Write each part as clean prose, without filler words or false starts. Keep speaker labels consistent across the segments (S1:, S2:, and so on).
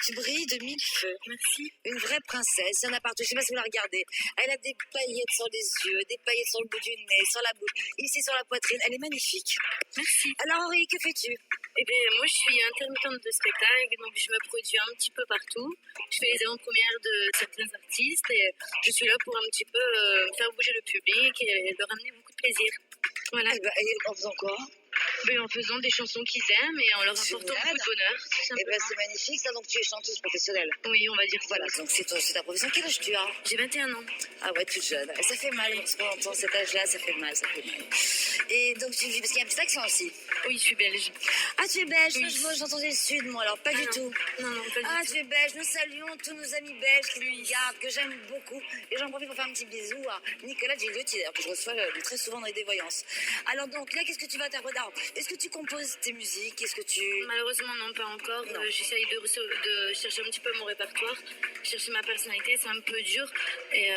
S1: Tu brilles de mille feux.
S2: Merci.
S1: Une vraie princesse, il y en a partout. Je sais pas si vous la regardez. Elle a des paillettes sur les yeux, des paillettes sur le bout du nez, sur la bouche, ici sur la poitrine. Elle est magnifique.
S2: Merci.
S1: Alors Aurélie, que fais-tu?
S2: Eh bien, moi, je suis intermittente de spectacle, donc je me produis un petit peu partout. Je fais les avant-premières de certains artistes et je suis là pour un petit peu faire bouger le public et leur amener beaucoup de plaisir. Voilà.
S1: Et en faisant quoi?
S2: Ben, en faisant des chansons qu'ils aiment et en leur apportant
S1: Génial.
S2: beaucoup de bonheur, tout
S1: Eh
S2: simplement.
S1: ben c'est magnifique ça, donc tu es chanteuse professionnelle.
S2: Oui, on va dire
S1: Voilà, donc c'est ta profession. Quel âge tu as?
S2: J'ai 21 ans.
S1: Ah ouais, toute jeune. Ça fait mal lorsqu'on entend cet âge-là, ça fait mal, ça fait mal. Et donc tu vis, parce qu'il y a un petit accent aussi.
S2: Oui, je suis belge.
S1: Ah, tu es belge?
S2: Oui.
S1: Moi, j'entendais le sud, moi, alors pas du tout.
S2: Non, pas du
S1: Ah,
S2: tout.
S1: tu es belge. Nous saluons tous nos amis belges qui nous regardent, que j'aime beaucoup. Et j'en profite pour faire un petit bisou à Nicolas Gigliotti, d'ailleurs, que je reçois dévoyances. dans les dévoyances. Alors donc, là, qu'est-ce que tu vas interpréter? Est-ce que tu composes tes musiques? Est-ce que tu...
S2: Malheureusement, non, pas encore.
S1: Non.
S2: J'essaye de chercher un petit peu mon répertoire, chercher ma personnalité, c'est un peu dur. Et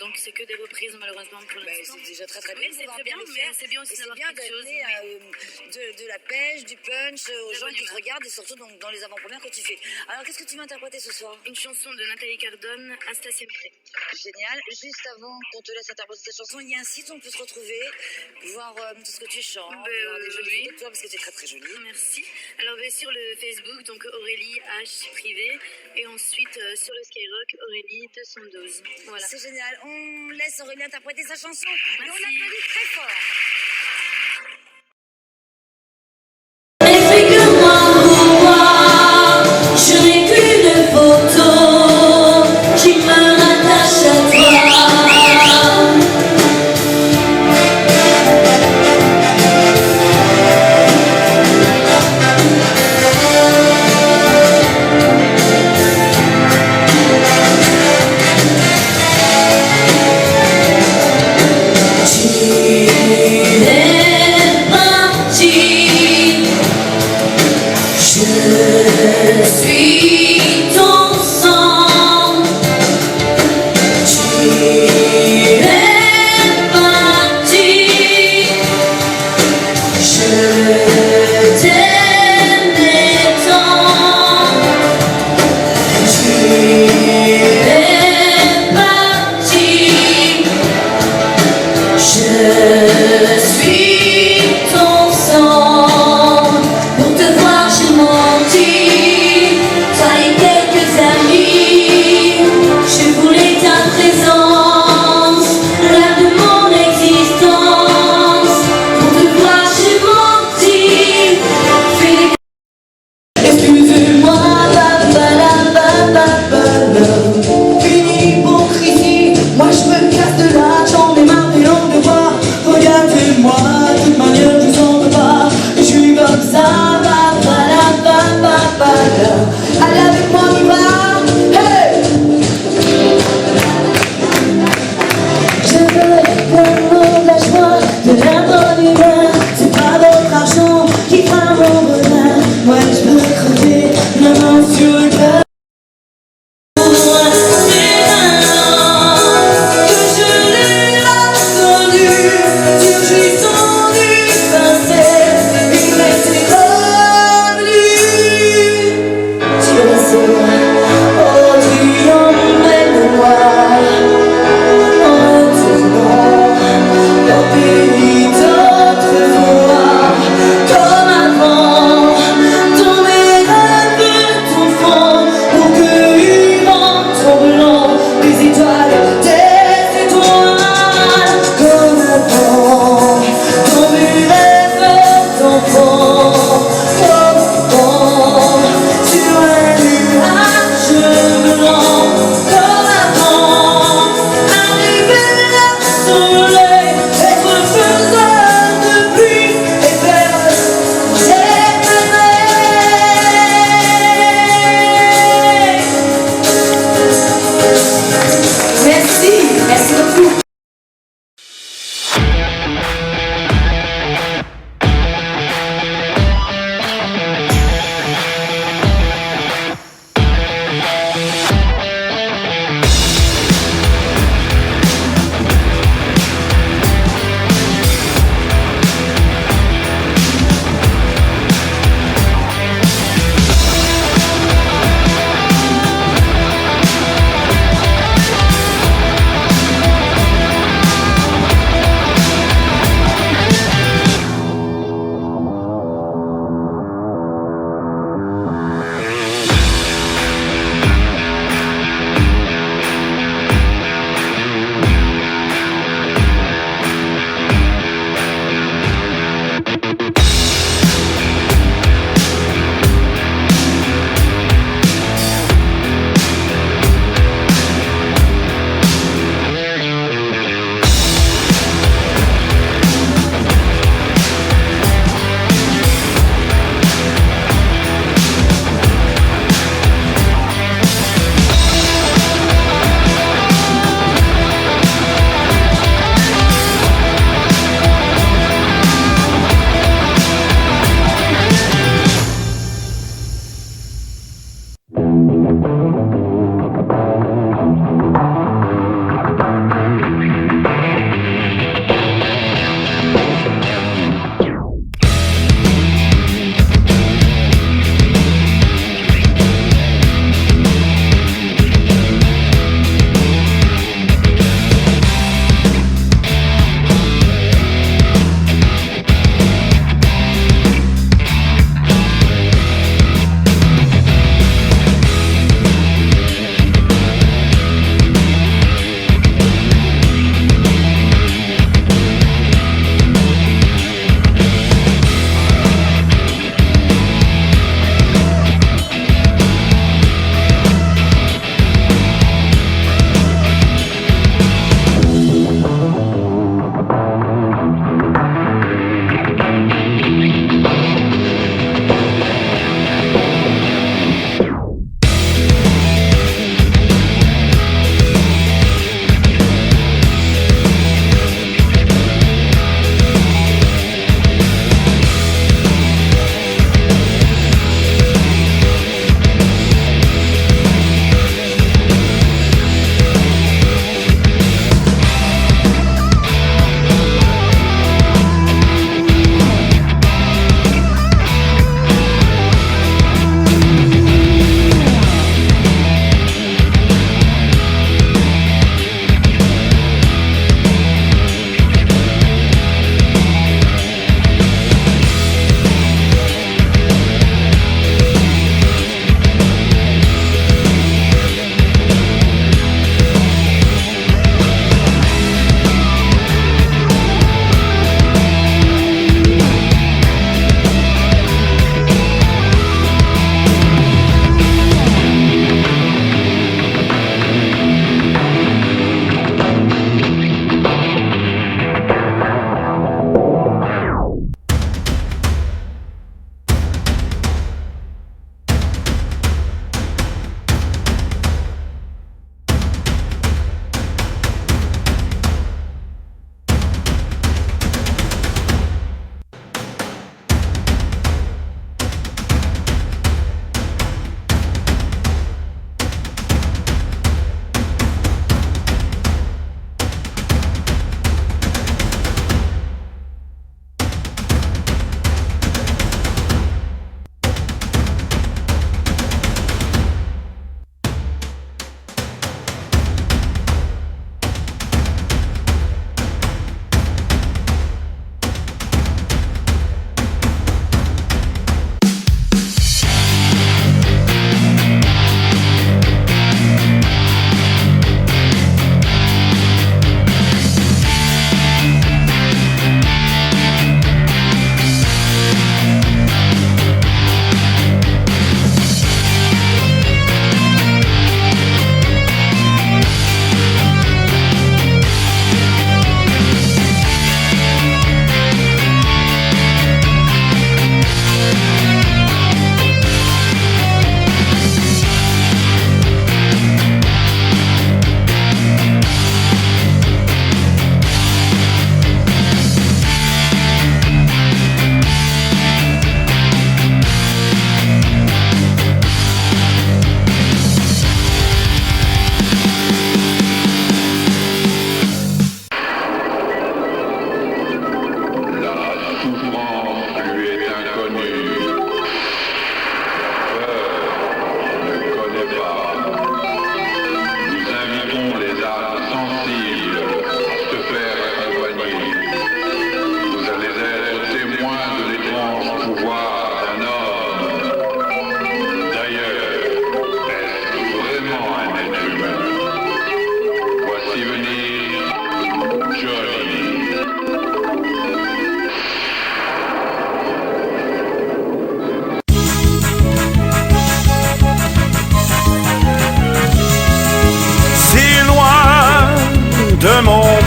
S2: donc, c'est que des reprises, malheureusement, pour l'instant.
S1: C'est déjà très très bien.
S2: Oui, c'est très bien, mais c'est bien aussi
S1: Et c'est
S2: d'avoir
S1: bien
S2: quelque chose.
S1: d'amener de la pêche, du punch aux
S2: De
S1: gens
S2: bonne
S1: qui te
S2: humeur.
S1: regardent et surtout donc, dans les avant-premières que tu fais. Alors, qu'est-ce que tu vas interpréter ce soir?
S2: Une chanson de Nathalie Cardone, Asta Sempre.
S1: Génial. Juste avant qu'on te laisse interpréter cette chanson, il y a un site où on peut te retrouver, voir tout ce que tu chantes, voir des jolies
S2: oui.
S1: photos de toi parce que tu es très très jolie.
S2: Merci. Alors, sur le Facebook, donc Aurélie H privé, et ensuite sur le Skyrock, Aurélie 212. Voilà.
S1: C'est génial. On laisse Aurélie interpréter sa chanson et on
S2: Merci.
S1: l'applaudit très fort.
S3: Je n'ai qu'une photo qui me rattache à toi. Tu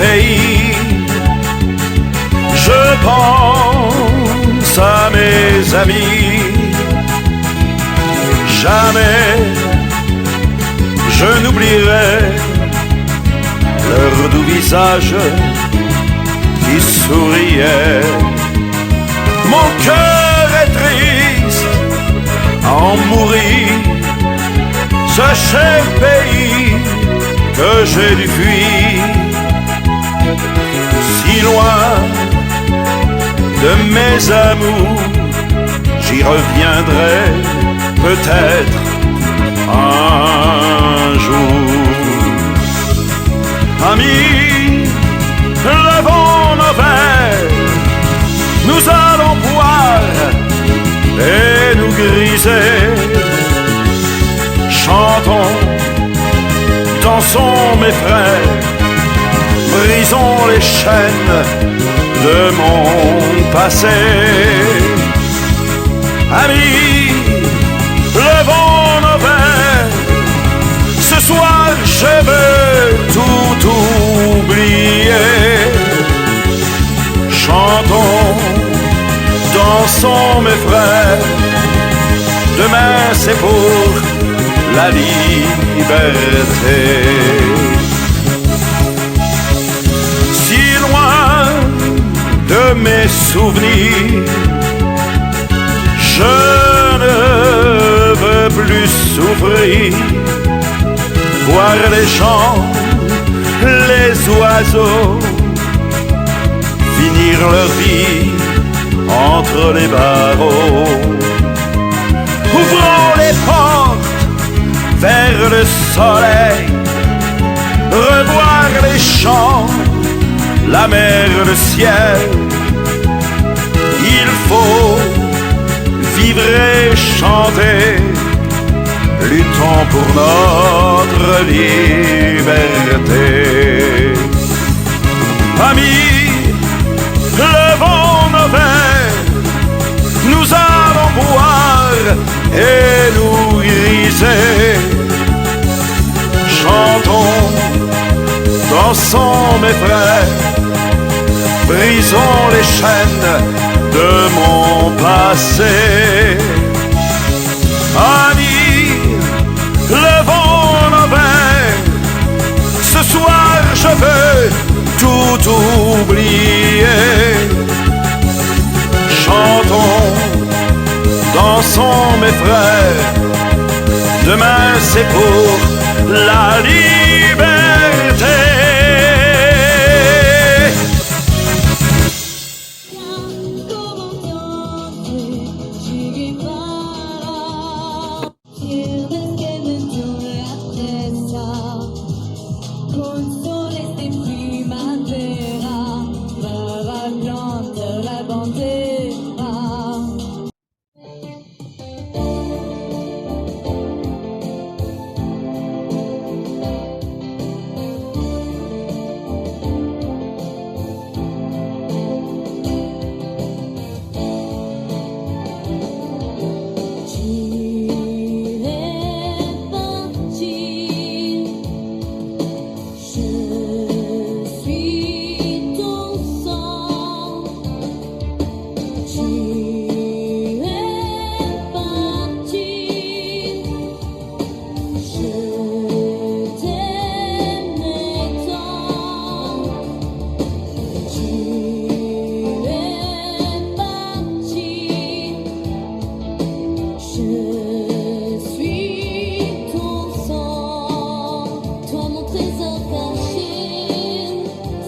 S4: pays. Je pense à mes amis. Jamais je n'oublierai leur doux visage qui souriait. Mon cœur est triste à en mourir, ce cher pays que j'ai dû fuir. Si loin de mes amours, j'y reviendrai peut-être un jour. Amis, levons nos verres, nous allons boire et nous griser. Chantons, dansons mes frères, brisons les chaînes de mon passé. Amis, levons nos verres, ce soir je veux tout oublier. Chantons, dansons mes frères, demain c'est pour la liberté. Si loin de mes souvenirs, je ne veux plus souffrir. Voir les gens, les oiseaux finir leur vie entre les barreaux. Ouvrons les portes vers le soleil, revoir les champs, la mer, le ciel. Il faut vivre et chanter, luttons pour notre liberté. Amis, levons nos verres, nous allons boire et nous griser. Chantons, dansons mes frères, brisons les chaînes de mon passé. Amis, levons nos verres, ce soir je veux tout oublier. Chantons, dansons mes frères, demain c'est pour la liberté.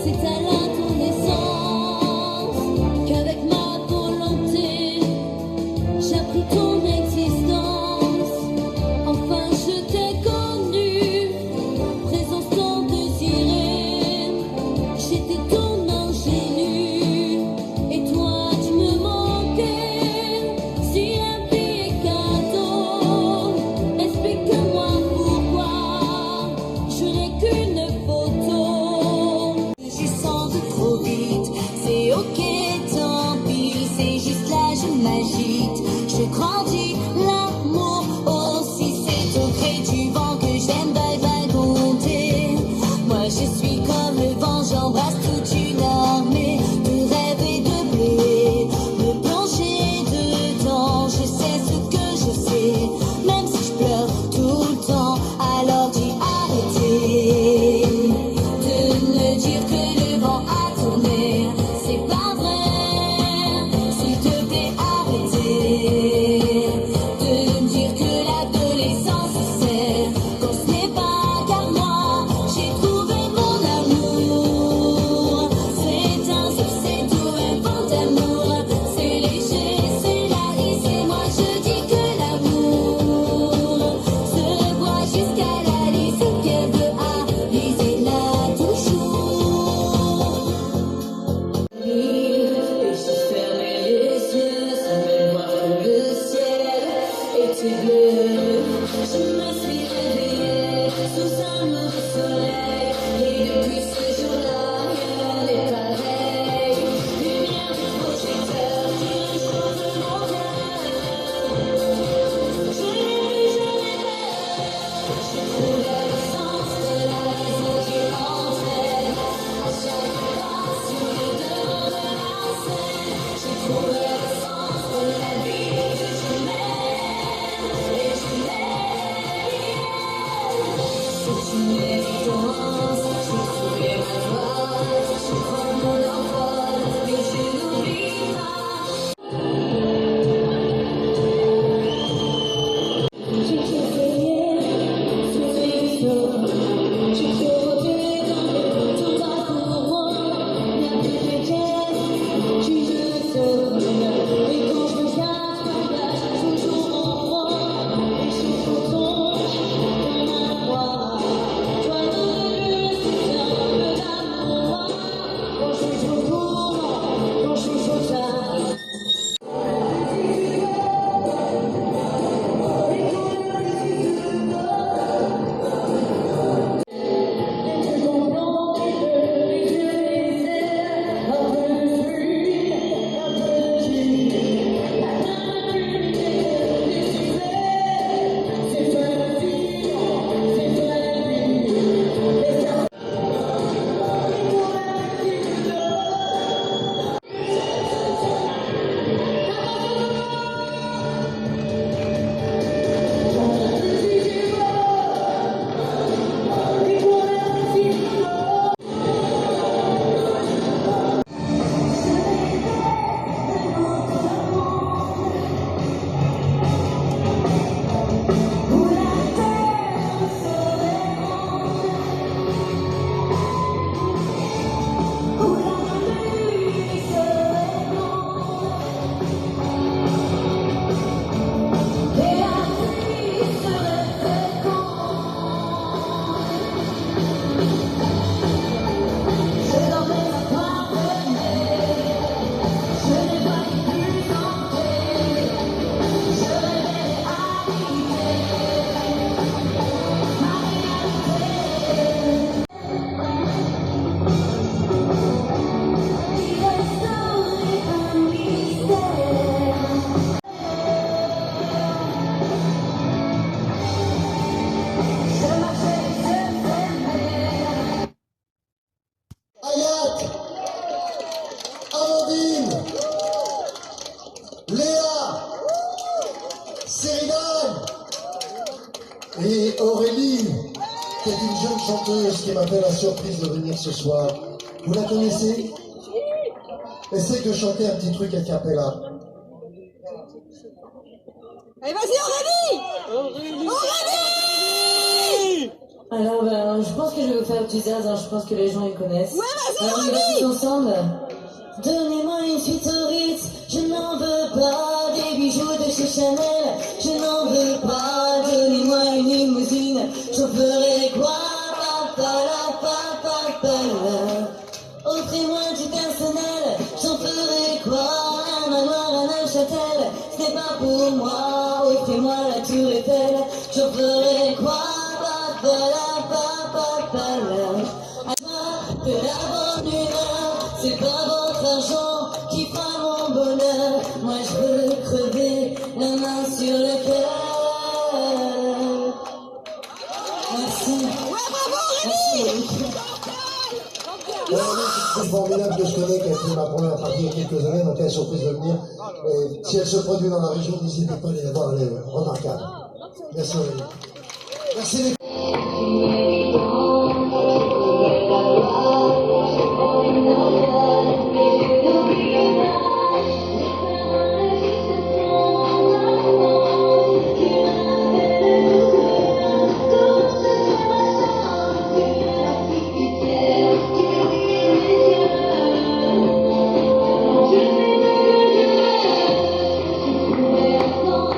S3: C'est à la ton naissance qu'avec ma volonté
S5: C'est une jeune chanteuse qui m'a fait la surprise de venir ce soir. Vous la connaissez? Essaye de chanter un petit truc a cappella.
S6: Allez, vas-y, Aurélie! Aurélie!
S3: Alors, je pense que je vais vous faire du jazz, je pense que les gens ils connaissent.
S6: Ouais, vas-y,
S3: Alors, on y va tous ensemble. Donnez-moi une suite au Ritz, je n'en veux pas des bijoux de chez Chanel, je n'en veux pas. Donnez-moi une limousine, j'en ferai quoi? Offrez-moi du personnel, j'en ferai quoi? Un manoir à Neuchâtel, ce n'est pas pour moi. Offrez-moi la tour Eiffel, j'en ferai quoi? De la bonne humeur, c'est pas votre argent qui fera mon bonheur. Moi je veux crever la main sur le cœur. Merci. Merci.
S5: C'est formidable que je connais, qui a fait ma première partie il y a quelques années, donc elle est surprise de venir. Et si elle se produit dans la région, n'hésitez pas à aller la voir, elle est remarquable. Merci Aurélie. Merci les